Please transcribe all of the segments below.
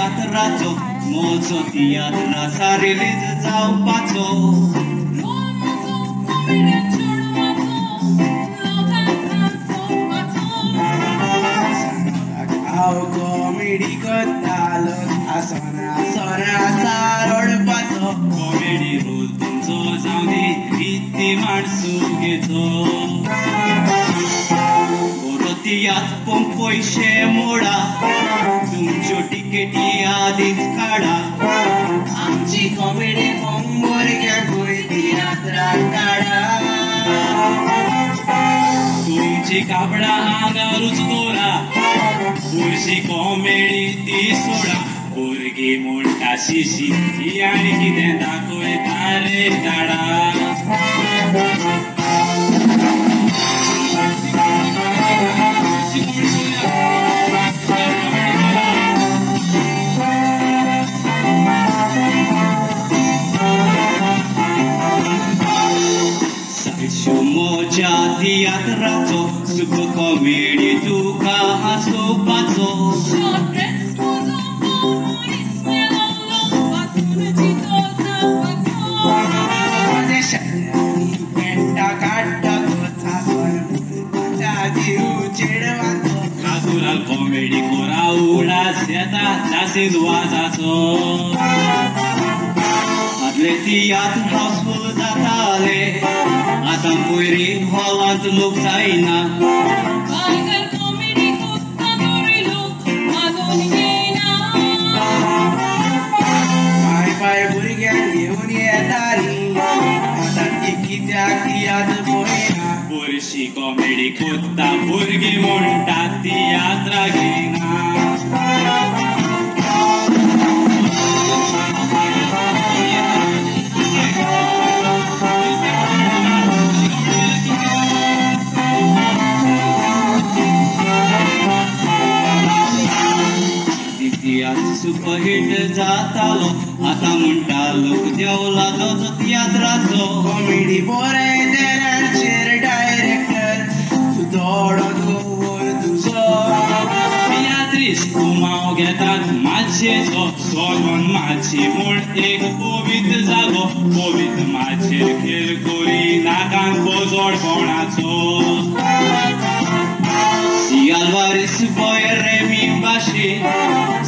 तियात्राचो mojo तियात्रा सारिलीज जावपाचो हांव comedy करतालो आसना आसना रडपाचो कॉमेडी रोल तुमचो जावं दी इत्ती माणसुकेचो बरो तियात्र पण पयशे मोडा तुमच्यो टिकेटी आदींच काडा आमची कॉमेडी पळोवंक भुरग्यांकूय तियात्राक काडा तुमची कापडां आंगारूच दवरा पुरशी कॉमेडी ती सोडा भुरगीं म्हणटा शिशी ही आनी कितें दाखयता रे दाडा मोज्या तियात्राचो सुख कॉमेडी तुका हांसोवपाचो natural कॉमेडी कोरा उडास येता जासीन वाजाचो आदले तियात्र हाऊसफुल जाताले आतां पयरी हॉलांत लोक जायना पाय भुरग्यांक घेवन येताली आतां ती कित्याक तियात्र पळयना बरशी कॉमेडी कोत्ता भुरगीं म्हणटा तियात्रा घेयना तियात्र सुपरहिट जातालो आतां म्हणटा लोक देवला तो तियात्राचो कॉमेडी बरें तेराचेर डायरेक्टर तूं थोडो दवर तुजो तियात्रीस कुमाव घेतात माचयेचो सोगोन माची म्हूण एक पवित्र जागो पवित्र माचयेर खेळ करी नाकांक बोजोड कोणाचो Alvarez boy remi bashi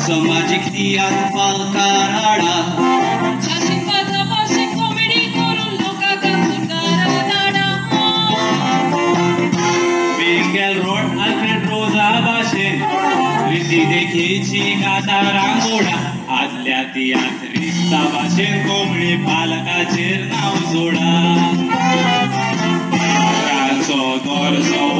समाजिक तियात्र पालकार हाडा चाशीन वाजा भाशे कॉमेडी करून लोकांक सुंदर धाडा बेंगल रोड अल्फ्रेड रोजा भाशेन रिती देखीची गाता रांगोडा आदल्या तियात्रिस्ता भाशेन कोंकणी पालकाचेर नांव जोडा राचो दोरसो